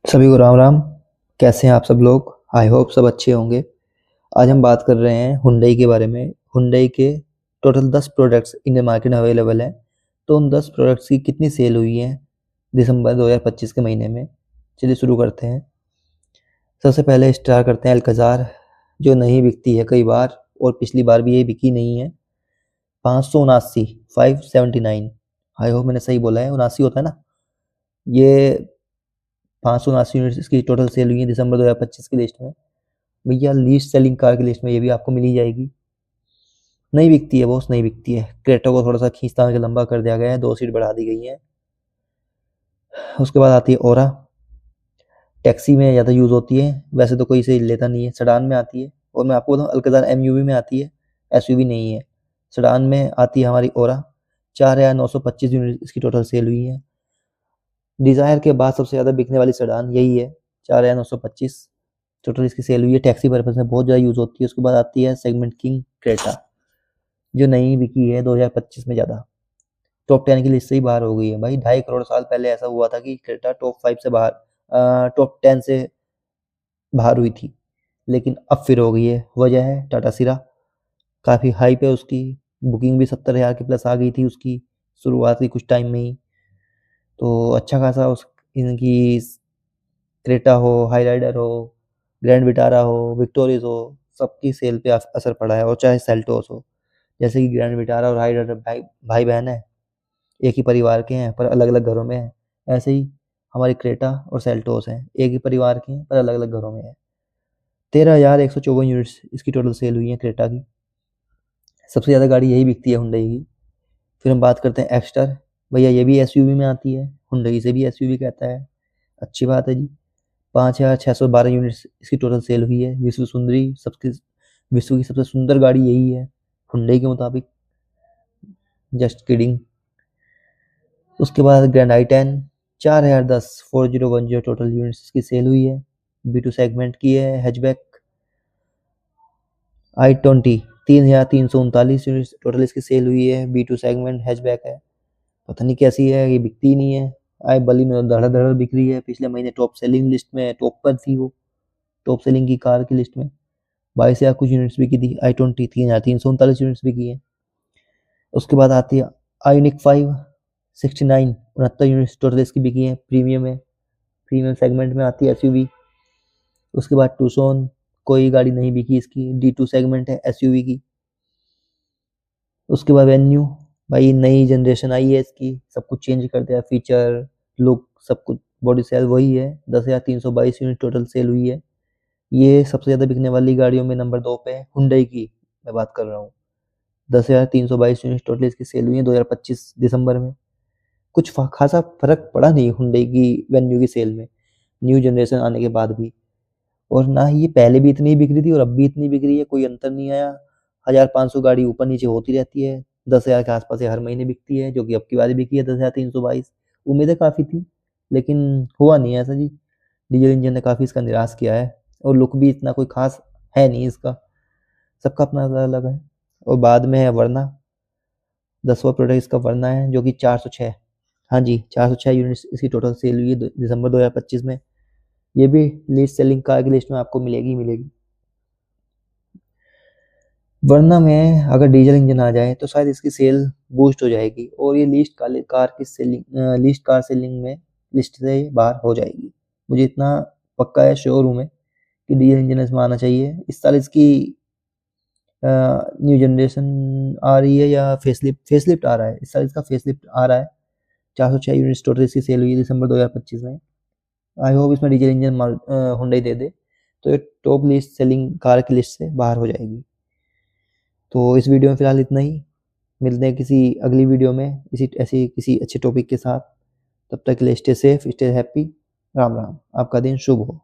सभी को राम राम। कैसे हैं आप सब लोग? आई होप सब अच्छे होंगे। आज हम बात कर रहे हैं हुंडई के बारे में। हुंडई के टोटल 10 प्रोडक्ट्स इंडियन मार्केट में अवेलेबल हैं। तो उन 10 प्रोडक्ट्स की कितनी सेल हुई है दिसंबर 2025 के महीने में, चलिए शुरू करते हैं। सबसे पहले स्टार्ट करते हैं अल्कजार, जो नहीं बिकती है कई बार और पिछली बार भी ये बिकी नहीं है। 579, 579, आई होप मैंने सही बोला है, 79 होता है ना। ये 579 यूनिट्स इसकी टोटल सेल हुई है दिसंबर 2025 की लिस्ट में। भैया लीस्ट सेलिंग कार की लिस्ट में ये भी आपको मिल ही जाएगी। नहीं बिकती है बॉस, नहीं बिकती है। क्रेटा को थोड़ा सा खींचतान के लंबा कर दिया गया है, 2 सीट बढ़ा दी गई है। उसके बाद आती है ओरा। टैक्सी में ज़्यादा यूज़ होती है, वैसे तो कोई इसे लेता नहीं है। सेडान में आती है, और मैं आपको बताऊँ अल्कजार एमयूवी में आती है, एसयूवी नहीं है। सेडान में आती है हमारी ओरा। 4,925 यूनिट इसकी टोटल सेल हुई है। डिज़ायर के बाद सबसे ज़्यादा बिकने वाली सेडान यही है, 4,925 टोटल इसकी सेल हुई है। टैक्सी पर्पज़ में बहुत ज़्यादा यूज़ होती है। उसके बाद आती है सेगमेंट किंग क्रेटा, जो नहीं बिकी है 2025 में ज़्यादा। टॉप 10 की लिस्ट से ही बाहर हो गई है भाई। 2.5 करोड़ साल पहले ऐसा हुआ था कि क्रेटा टॉप 5 से बाहर, टॉप 10 से बाहर हुई थी, लेकिन अब फिर हो गई है। वजह है टाटा सिरा, काफ़ी हाइप है उसकी। बुकिंग भी 70,000 के प्लस आ गई थी उसकी शुरुआत ही कुछ टाइम में ही। तो अच्छा खासा उस इनकी क्रेटा हो, हाईराइडर हो, ग्रैंड विटारा हो, विक्टोरियस हो, सबकी सेल पे असर पड़ा है। और चाहे सेल्टोस हो, जैसे कि ग्रैंड विटारा और हाईराइडर भाई भाई बहन है, एक ही परिवार के हैं पर अलग अलग घरों में हैं। ऐसे ही हमारी क्रेटा और सेल्टोस हैं, एक ही परिवार के हैं पर अलग अलग घरों में हैं। 13,154 यूनिट्स इसकी टोटल सेल हुई है क्रेटा की। सबसे ज़्यादा गाड़ी यही बिकती है हुंडई की। फिर हम बात करते हैं एक्स्टर। भैया ये भी एसयूवी में आती है, हुंडई से भी एसयूवी कहता है, अच्छी बात है जी। 5,612 यूनिट्स इसकी टोटल सेल हुई है। विश्व सुंदरी, सबकी विश्व की सबसे सुंदर गाड़ी यही है हुंडई के मुताबिक, जस्ट किडिंग। उसके बाद ग्रैंड आई 10, 4,010, 4010 टोटल यूनिट्स इसकी सेल हुई है। B2 सेगमेंट की है, हैचबैक। i20, 3,339 यूनिट्स टोटल इसकी सेल हुई है। B2 सेगमेंट हैचबैक है, पता नहीं कैसी है, ये बिकती ही नहीं है। आई बलिनो धड़ाधड़ बिक रही है, पिछले महीने टॉप सेलिंग लिस्ट में टॉप पर थी वो, टॉप सेलिंग की कार की लिस्ट में 22,000 कुछ यूनिट्स बिकी थी। i20 3,339 यूनिट्स बिकी है। उसके बाद आती है आयोनिक 5, 69, 69 यूनिट्स टोटल इसकी बिकी है। प्रीमियम है, प्रीमियम सेगमेंट में आती है एसयूवी। उसके बाद टूसोन, कोई गाड़ी नहीं बिकी इसकी, D2 सेगमेंट है एसयूवी की। उसके बाद वेन्यू, भाई नई जनरेशन आई है इसकी, सब कुछ चेंज कर दिया, फीचर, लुक, सब कुछ। बॉडी सेल वही है। 10,322 यूनिट टोटल सेल हुई है। ये सबसे ज़्यादा बिकने वाली गाड़ियों में नंबर 2 पे है, हुंडई की मैं बात कर रहा हूँ। 10,322 यूनिट टोटल इसकी सेल हुई है 2025 दिसंबर में। कुछ खासा फर्क पड़ा नहीं हुंडई की वेन्यू की सेल में, न्यू जनरेशन आने के बाद भी। और ना ही ये पहले भी इतनी बिक रही थी और अब भी इतनी बिक रही है, कोई अंतर नहीं आया। 1,500 गाड़ी ऊपर नीचे होती रहती है। 10,000 के आसपास ये हर महीने बिकती है, जो कि अब की बार बिकी है 10,322। उम्मीदें काफ़ी थी, लेकिन हुआ नहीं ऐसा जी। डीजल इंजन ने काफ़ी इसका निराश किया है, और लुक भी इतना कोई खास है नहीं इसका, सबका अपना अलग अलग है। और बाद में है वरना, 10वां प्रोडक्ट इसका वरना है, जो कि 406, हाँ जी 406 यूनिट्स इसकी टोटल सेल हुई है दिसंबर 2025 में। ये भी लीस्ट सेलिंग कार की लिस्ट में आपको मिलेगी ही मिलेगी। वरना में अगर डीजल इंजन आ जाए तो शायद इसकी सेल बूस्ट हो जाएगी, और ये लीस्ट कार सेलिंग में लिस्ट से बाहर हो जाएगी। मुझे इतना पक्का है, श्योर हूँ मैं, कि डीजल इंजन इसमें आना चाहिए। इस साल इसकी न्यू जनरेशन आ रही है या फेसलिफ्ट आ रहा है। इस साल इसका फेसलिफ्ट आ रहा है। 406 यूनिट्स टोटल इसकी सेल हुई है दिसंबर 2025 में। आई होप इसमें डीजल इंजन हुंडई दे दे, तो ये टॉप लिस्ट सेलिंग कार की लिस्ट से बाहर हो जाएगी। तो इस वीडियो में फ़िलहाल इतना ही। मिलते हैं किसी अगली वीडियो में इसी ऐसी किसी अच्छे टॉपिक के साथ। तब तक के लिए stay safe, stay happy. Ram Ram, आपका दिन शुभ हो।